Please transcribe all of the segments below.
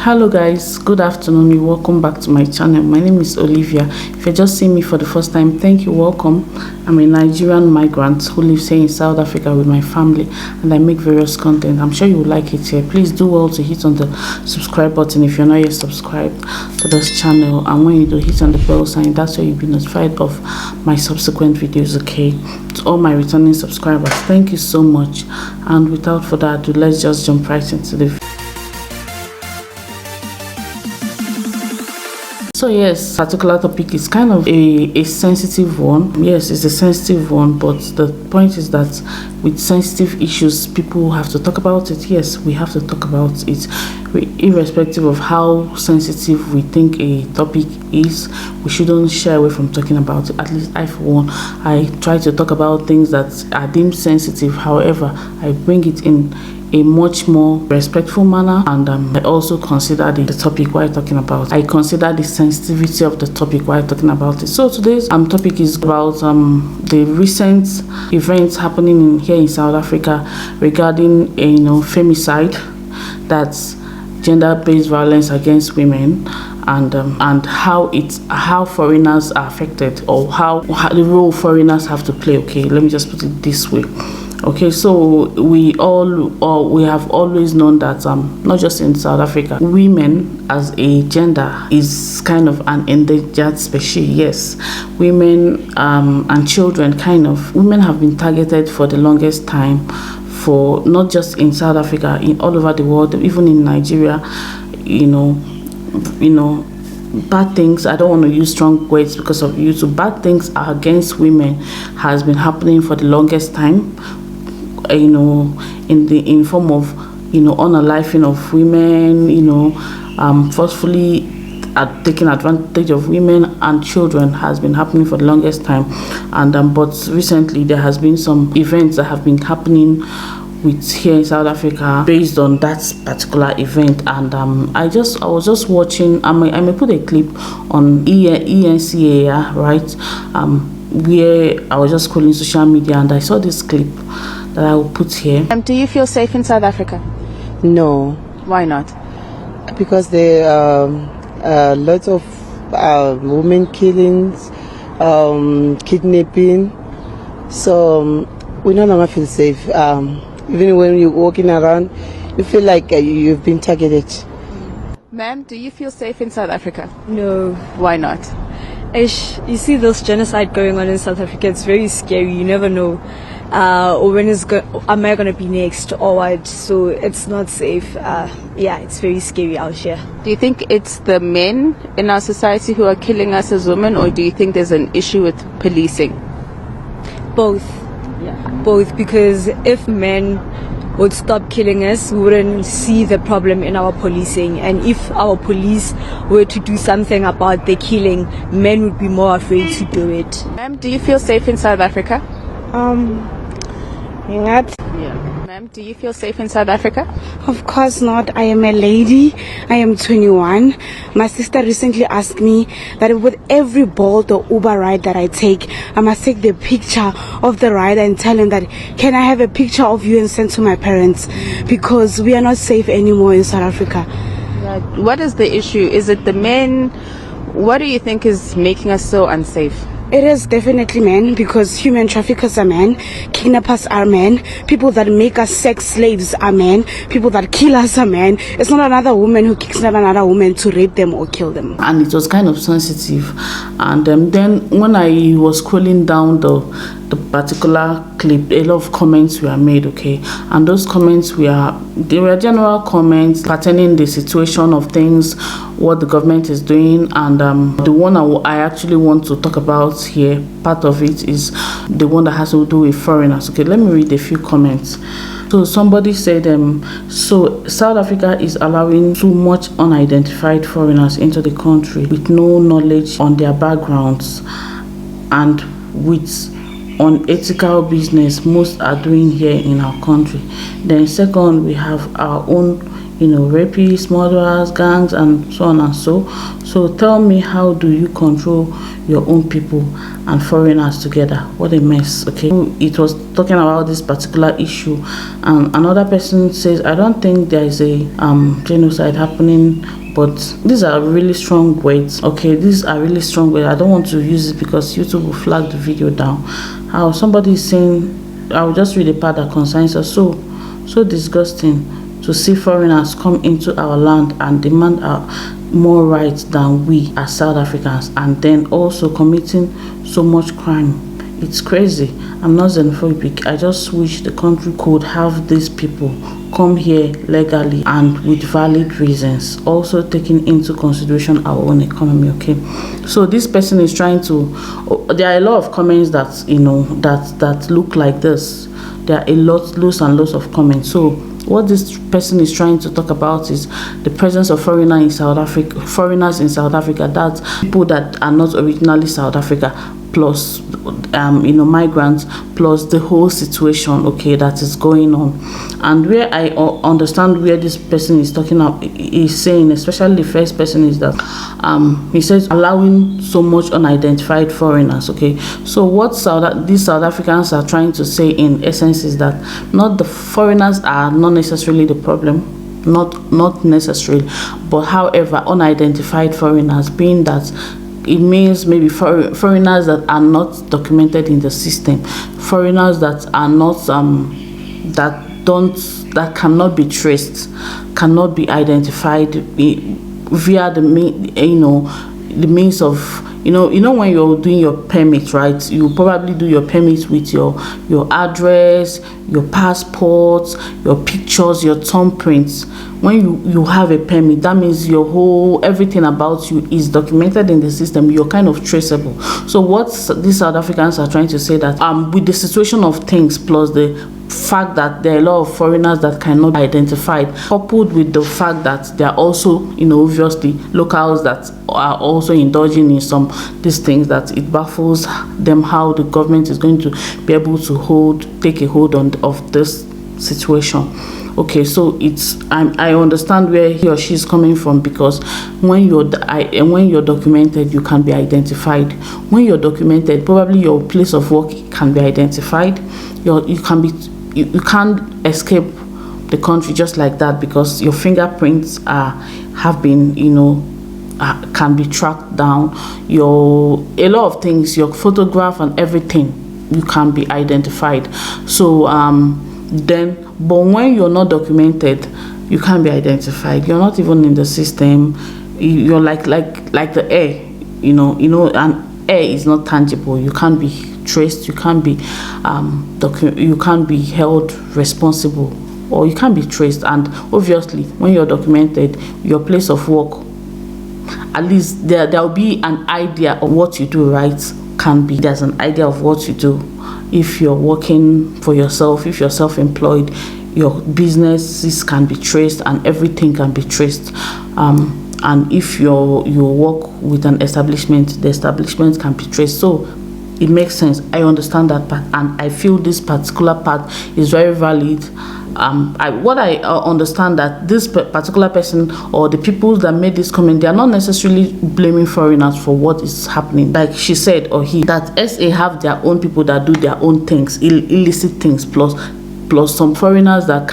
Hello guys, good afternoon. Welcome back to my channel. My name is Olivia. If you're just seeing me for the first time, thank you, welcome. I'm a Nigerian migrant who lives here in South Africa with my family, and I make various content. I'm sure you will like it here. Please do well to hit on the subscribe button if you're not yet subscribed to this channel, and when you do, hit on the bell sign. That's where you'll be notified of my subsequent videos. Okay, to all my returning subscribers, thank you so much. And without further ado, let's just jump right into the video. So yes, particular topic is kind of a sensitive one. Yes, it's a sensitive one, but the point is that with sensitive issues, people have to talk about it. Yes, we have to talk about it. Irrespective of how sensitive we think a topic is, we shouldn't shy away from talking about it. At least I, for one, I try to talk about things that are deemed sensitive. However, I bring it in a much more respectful manner, and I also consider the topic while talking about it. I consider the sensitivity of the topic while talking about it. So today's topic is about the recent events happening here in South Africa regarding femicide, that's gender-based violence against women, and how foreigners are affected, or how the role foreigners have to play. Okay, let me just put it this way. Okay, so we have always known that not just in South Africa, women as a gender is kind of an endangered species. Yes, women and children, women have been targeted for the longest time, for not just in South Africa, in all over the world, even in Nigeria. Bad things, I don't want to use strong words because of YouTube, bad things against women has been happening for the longest time, in form of unaliving of women, forcefully taking advantage of women and children has been happening for the longest time. And but recently there has been some events that have been happening here in South Africa based on that particular event. And I was just watching. I may put a clip on ENCA, right, where I was just scrolling social media and I saw this clip that I will put here. Do you feel safe in South Africa? No. Why not? Because there are lots of women killings, kidnapping, so we no longer feel safe. Even when you're walking around, you feel like you've been targeted. Ma'am, do you feel safe in South Africa? No. Why not? You see this genocide going on in South Africa, it's very scary. You never know or when am I going to be next or what, so it's not safe. Yeah, it's very scary out here. Do you think it's the men in our society who are killing us as women, or do you think there's an issue with policing? Both. Yeah. Both, because if men would stop killing us, we wouldn't see the problem in our policing. And if our police were to do something about the killing, men would be more afraid to do it. Ma'am, do you feel safe in South Africa? Not. Yeah. Ma'am, do you feel safe in South Africa? Of course not. I am a lady. I am 21. My sister recently asked me that with every Bolt or Uber ride that I take, I must take the picture of the ride and tell him that, can I have a picture of you and send to my parents, because we are not safe anymore in South Africa. Yeah. What is the issue? Is it the men? What do you think is making us so unsafe? It is definitely men, because human traffickers are men, kidnappers are men, people that make us sex slaves are men, people that kill us are men. It's not another woman who kicks another woman to rape them or kill them. And it was kind of sensitive. And then when I was scrolling down the particular clip, a lot of comments were made, okay, and those comments were general comments pertaining the situation of things, what the government is doing. And the one I actually want to talk about here, part of it is the one that has to do with foreigners. Okay, let me read a few comments. So somebody said, so South Africa is allowing too much unidentified foreigners into the country with no knowledge on their backgrounds and with unethical business most are doing here in our country. Then second, we have our own rapists, murderers, gangs, and so on and so. So tell me, how do you control your own people and foreigners together? What a mess. Okay, it was talking about this particular issue. Another person says, I don't think there is a genocide happening but these are really strong words. Okay, these are really strong words. I don't want to use it because YouTube will flag the video down. How somebody is saying, I'll just read a part that concerns us. So disgusting to see foreigners come into our land and demand more rights than we as South Africans, and then also committing so much crime. It's crazy. I'm not xenophobic. I just wish the country could have these people come here legally and with valid reasons, also taking into consideration our own economy. Okay, so this person is trying to, there are a lot of comments that that look like this. There are lots and lots of comments. So what this person is trying to talk about is the presence of foreigners in South Africa. That's people that are not originally South Africa, plus migrants, plus the whole situation, okay, that is going on. And where I understand where this person is talking about, is saying, especially the first person, is that he says allowing so much unidentified foreigners. Okay, so what these South Africans are trying to say in essence is that not the foreigners are not necessarily the problem, not necessarily, but however unidentified foreigners, being that it means maybe foreigners that are not documented in the system, foreigners that are not that cannot be traced, cannot be identified via the means of when you're doing your permit, right? You probably do your permit with your address, your passport, your pictures, your thumbprints. When you have a permit, that means everything about you is documented in the system. You're kind of traceable. So what these South Africans are trying to say, that with the situation of things, plus the fact that there are a lot of foreigners that cannot be identified, coupled with the fact that there are also obviously locals that are also indulging in some these things, that it baffles them how the government is going to be able to take a hold of this situation. Okay, so I understand where he or she is coming from, because when you're documented, you can be identified. When you're documented, probably your place of work can be identified. You can't escape the country just like that, because your fingerprints have been can be tracked down. A lot of things, your photograph and everything, you can be identified. So but when you're not documented, you can't be identified. You're not even in the system. You're like the air, and air is not tangible. You can't be traced. You can't be you can't be held responsible, or you can't be traced. And obviously, when you're documented, your place of work, at least there'll be an idea of what you do, right? There's an idea of what you do. If you're working for yourself, if you're self-employed, your businesses can be traced and everything can be traced. And if you work with an establishment, the establishment can be traced. So it makes sense. I understand that part, and I feel this particular part is very valid. I understand that this particular person, or the people that made this comment, they are not necessarily blaming foreigners for what is happening. Like she said, or he, that SA have their own people that do their own things, illicit things, plus some foreigners that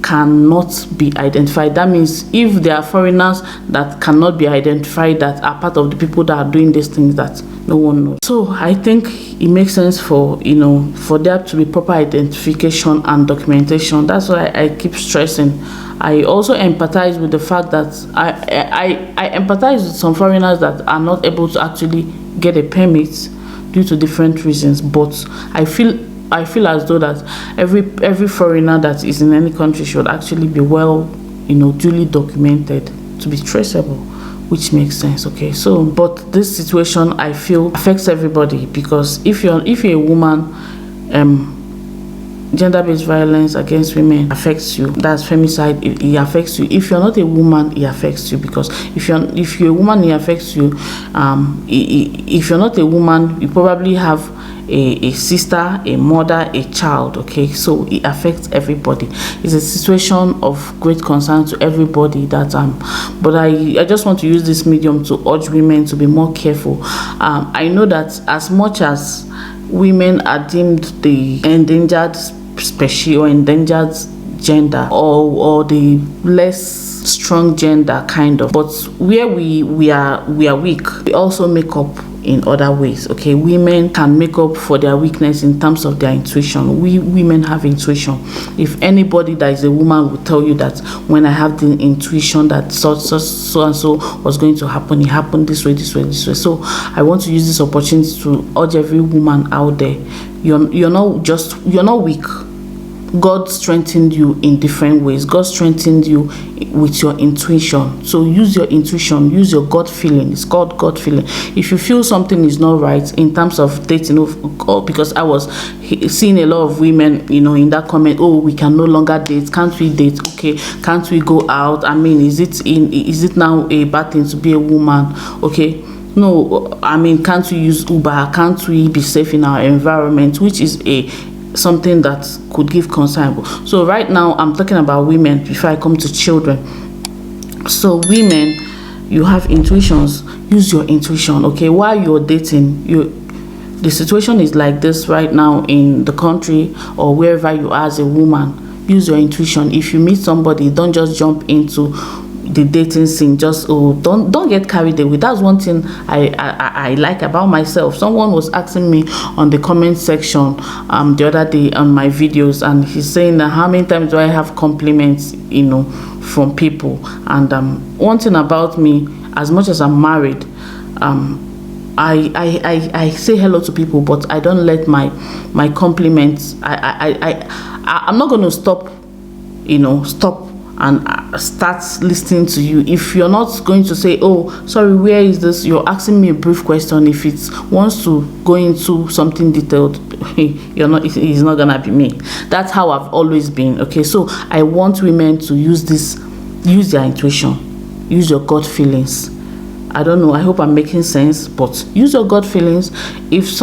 cannot be identified. That means if there are foreigners that cannot be identified, that are part of the people that are doing these things that no one knows. So I think it makes sense for there to be proper identification and documentation. That's why I keep stressing. I also empathize with the fact that I empathize with some foreigners that are not able to actually get a permit due to different reasons. But I feel as though that every foreigner that is in any country should actually be duly documented to be traceable, which makes sense. Okay, so but this situation I feel affects everybody, because if you're a woman, gender-based violence against women affects you. That's femicide. It affects you. If you're not a woman, it affects you, because if you're a woman, it affects you. If you're not a woman, you probably have a sister, a mother, a child. Okay, so it affects everybody. It's a situation of great concern to everybody. But I just want to use this medium to urge women to be more careful. I know that as much as women are deemed the endangered species or endangered gender, or the less strong gender kind of, but where we are weak, we also make up in other ways. Okay, women can make up for their weakness in terms of their intuition. We women have intuition. If anybody that is a woman will tell you that when I have the intuition that so and so was going to happen, it happened this way. So I want to use this opportunity to urge every woman out there, you're not weak. God strengthened you in different ways. God strengthened you with your intuition. So use your intuition, use your gut feeling. It's called gut feeling. If you feel something is not right in terms of dating, because I was seeing a lot of women, in that comment, oh, we can no longer date. Can't we date? Okay, can't we go out? I mean, is it now a bad thing to be a woman? Okay. No, I mean, can't we use Uber? Can't we be safe in our environment? Which is something that could give concern. So right now I'm talking about women before I come to children. So women, you have intuitions. Use your intuition. Okay, while you're dating, the situation is like this right now in the country or wherever you are as a woman. Use your intuition. If you meet somebody, don't just jump into the dating scene. Just don't get carried away. That's one thing I like about myself. Someone was asking me on the comment section the other day on my videos, and he's saying that how many times do I have compliments from people. And one thing about me, as much as I'm married, I say hello to people, but I don't let my compliments, I'm not going to stop and start listening to you. If you're not going to say, oh, sorry, where is this? You're asking me a brief question. If it wants to go into something detailed, it's not gonna be me. That's how I've always been. Okay, so I want women to use their intuition, use your gut feelings. I don't know, I hope I'm making sense, but use your gut feelings. If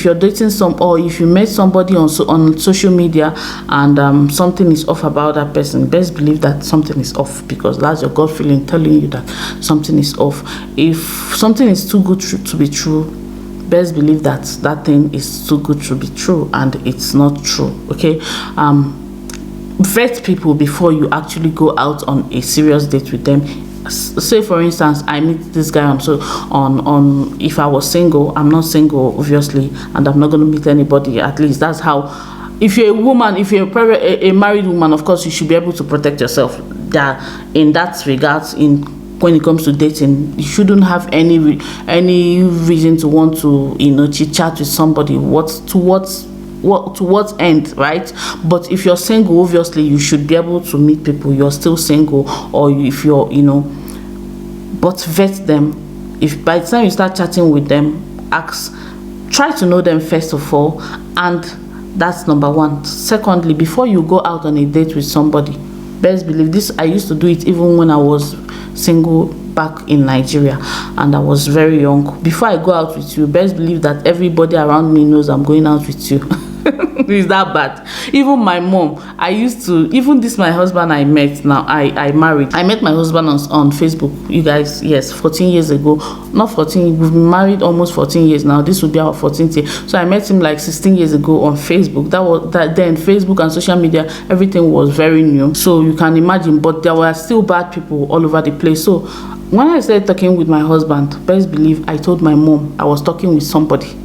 you're dating or if you met somebody on social media and something is off about that person, best believe that something is off, because that's your gut feeling telling you that something is off. If something is too good to be true, best believe that thing is too good to be true, and it's not true. Okay, vet people before you actually go out on a serious date with them. Say for instance, I meet this guy on if I was single, I'm not single obviously, and I'm not going to meet anybody. At least that's how, if you're a woman, if you're a married woman, of course you should be able to protect yourself. That in that regards, when it comes to dating, you shouldn't have any reason to want to chit chat with somebody. To what end, right? But if you're single, obviously you should be able to meet people. You're still single, or if you're but vet them. If by the time you start chatting with them, try to know them first of all, and that's number one. Secondly, before you go out on a date with somebody, best believe this, I used to do it even when I was single back in Nigeria and I was very young. Before I go out with you, best believe that everybody around me knows I'm going out with you. Is that bad? Even my mom, even this my husband I met now, I married. I met my husband on Facebook, you guys. Yes, 14 years ago. Not 14, we've been married almost 14 years now. This will be our 14th year. So I met him like 16 years ago on Facebook. Then Facebook and social media, everything was very new. So you can imagine, but there were still bad people all over the place. So when I started talking with my husband, best believe I told my mom I was talking with somebody.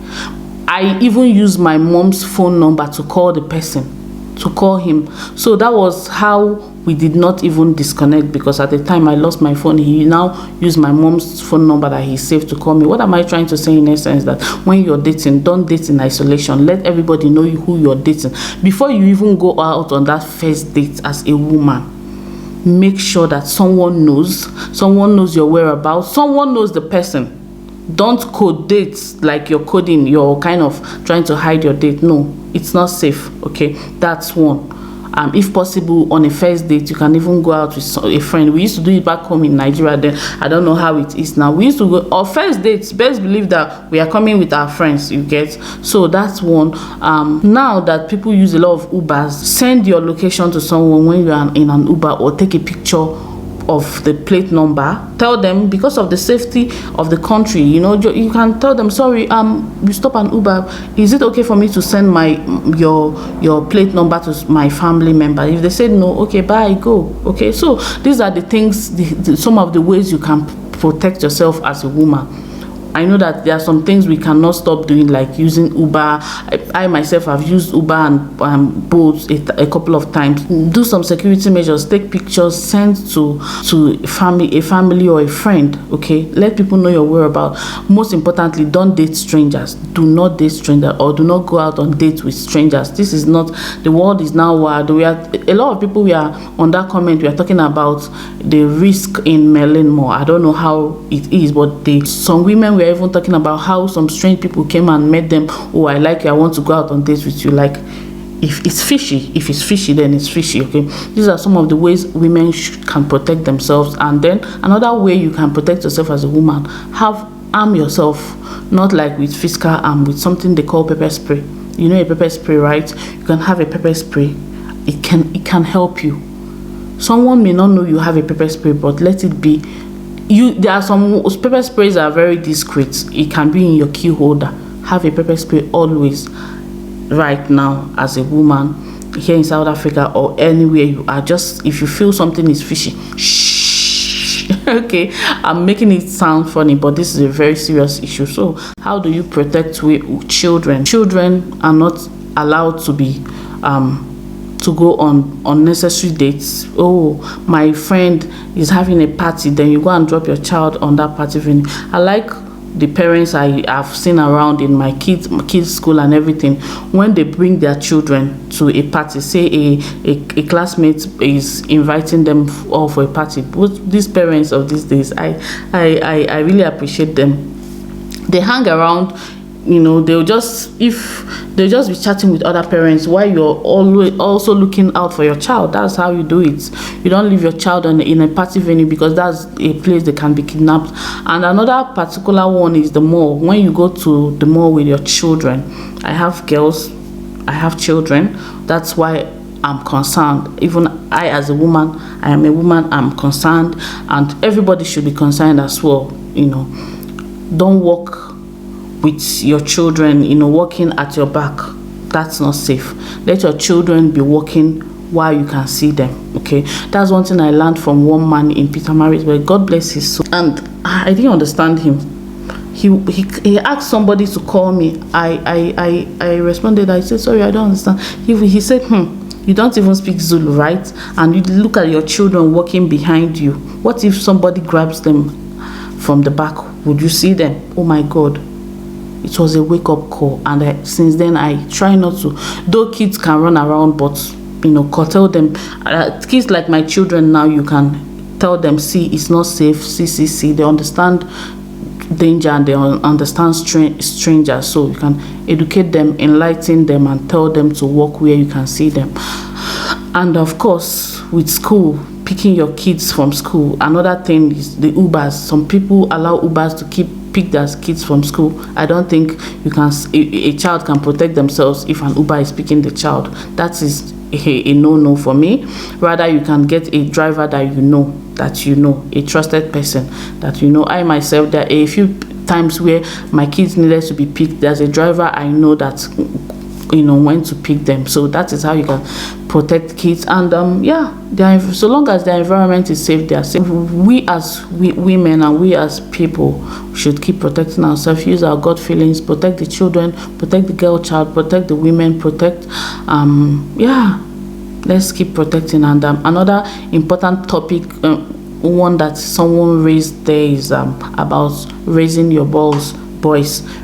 I even used my mom's phone number to call the person, to call him. So that was how we did not even disconnect, because at the time I lost my phone. He now used my mom's phone number that he saved to call me. What am I trying to say in essence? That when you're dating, don't date in isolation. Let everybody know who you're dating. Before you even go out on that first date as a woman, make sure that someone knows your whereabouts, someone knows the person. Don't code dates like you're coding, you're kind of trying to hide your date. No, it's not safe. Okay, that's one. If possible, on a first date, you can even go out with a friend. We used to do it back home in Nigeria. Then I don't know how it is now. We used to go on first dates. Best believe that we are coming with our friends. You get? So that's one. Now that people use a lot of Ubers, send your location to someone when you are in an Uber, or take a picture of the plate number, tell them, because of the safety of the country, you know, you can tell them, sorry, you stop an Uber, is it okay for me to send your plate number to my family member? If they say no, okay, bye, go. Okay, so these are the things, some of the ways you can protect yourself as a woman. I know that there are some things we cannot stop doing, like using Uber. I myself have used Uber and Bolt a couple of times. Do some security measures, take pictures, send to a family or a friend. Okay, let people know your whereabouts. Most importantly, don't date strangers. Do not date strangers, or do not go out on dates with strangers. This is not, the world is now wild. We are a lot of people. We are on that comment. We are talking about the risk in melanin more. I don't know how it is, but some women. We're even talking about how some strange people came and met them. Oh, I like you, I want to go out on dates with you. Like, if it's fishy, then it's fishy. Okay, these are some of the ways women can protect themselves. And then another way you can protect yourself as a woman, arm yourself, not like with physical arm, with something they call pepper spray. You know a pepper spray, right? You can have a pepper spray. It can help you. Someone may not know you have a pepper spray, but let it be. There are some pepper sprays that are very discreet. It can be in your key holder. Have a pepper spray always. Right now, as a woman here in South Africa or anywhere you are, just if you feel something is fishy, shh. Okay, I'm making it sound funny, but this is a very serious issue. So how do you protect children? Children are not allowed to be to go on unnecessary dates. Oh, my friend is having a party, then you go and drop your child on that party venue. I like the parents I have seen around in my kids school and everything, when they bring their children to a party, say a classmate is inviting them all for a party. But these parents of these days, I really appreciate them. They hang around, you know, they'll just be chatting with other parents while you're always also looking out for your child. That's how you do it. You don't leave your child in a party venue, because that's a place they can be kidnapped. And another particular one is the mall. When you go to the mall with your children, I have girls, I have children. That's why I'm concerned. Even I, as a woman, I am a woman, I'm concerned, and everybody should be concerned as well. You know, don't walk with your children, you know, walking at your back. That's not safe. Let your children be walking while you can see them. Okay, that's one thing I learned from one man in Petermaritzburg. God bless his soul. And I didn't understand him. He asked somebody to call me. I responded. I said, sorry, I don't understand. He said, you don't even speak Zulu, right? And you look at your children walking behind you. What if somebody grabs them from the back? Would you see them? Oh my God. It was a wake-up call, and since then I try not to. Though kids can run around, but you know, curtail them. Kids like my children now, you can tell them, see, it's not safe. See. They understand danger and they understand strangers. So you can educate them, enlighten them, and tell them to walk where you can see them. And of course, with school, picking your kids from school. Another thing is the Ubers. Some people allow Ubers to pick their kids from school. I don't think a child can protect themselves if an Uber is picking the child. That is a no for me. Rather, you can get a driver that you know, a trusted person that you know. I myself, there are a few times where my kids needed to be picked. There's a driver I know that, you know, when to pick them. So that is how you can protect kids. And so long as their environment is safe, they are safe. We as women and we as people should keep protecting ourselves. Use our gut feelings, protect the children, protect the girl child, protect the women, protect let's keep protecting. And another important topic, one that someone raised there, is about raising your boys.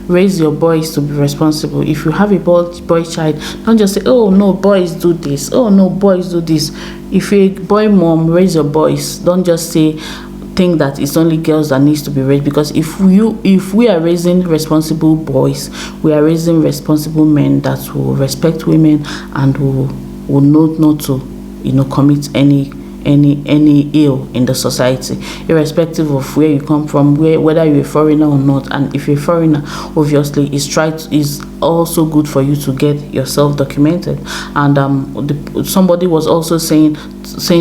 Raise your boys to be responsible. If you have a boy child, don't just say, oh no, boys do this, oh no, boys do this. If you're a boy mom, raise your boys. Don't just think that it's only girls that needs to be raised, because if we are raising responsible boys, we are raising responsible men that will respect women and will know not to, you know, commit any ill in the society, irrespective of where you come from, whether you're a foreigner or not. And if you're a foreigner, obviously it's also good for you to get yourself documented. And somebody was also saying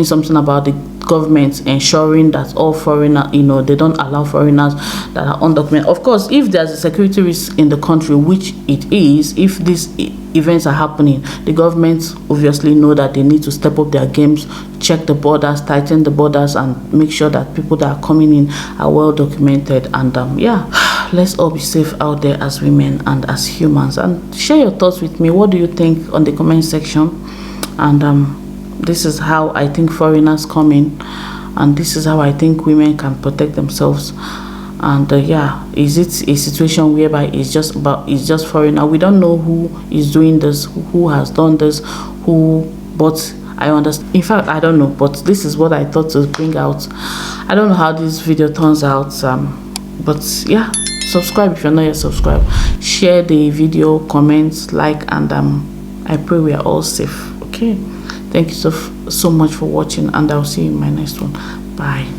something about the government ensuring that all foreigners, they don't allow foreigners that are undocumented. Of course, if there's a security risk in the country, which it is, if these events are happening, the government obviously know that they need to step up their games, check the borders, tighten the borders, and make sure that people that are coming in are well documented. And let's all be safe out there as women and as humans. And share your thoughts with me. What do you think on the comment section? And this is how I think foreigners come in, and this is how I think women can protect themselves. And is it a situation whereby it's just foreigner? We don't know who is doing this, who has done this, but I understand. In fact, I don't know, but this is what I thought to bring out. I don't know how this video turns out, but yeah, subscribe if you're not yet subscribed. Share the video, comment, like, and I pray we are all safe. Okay, thank you so much for watching, and I'll see you in my next one. Bye.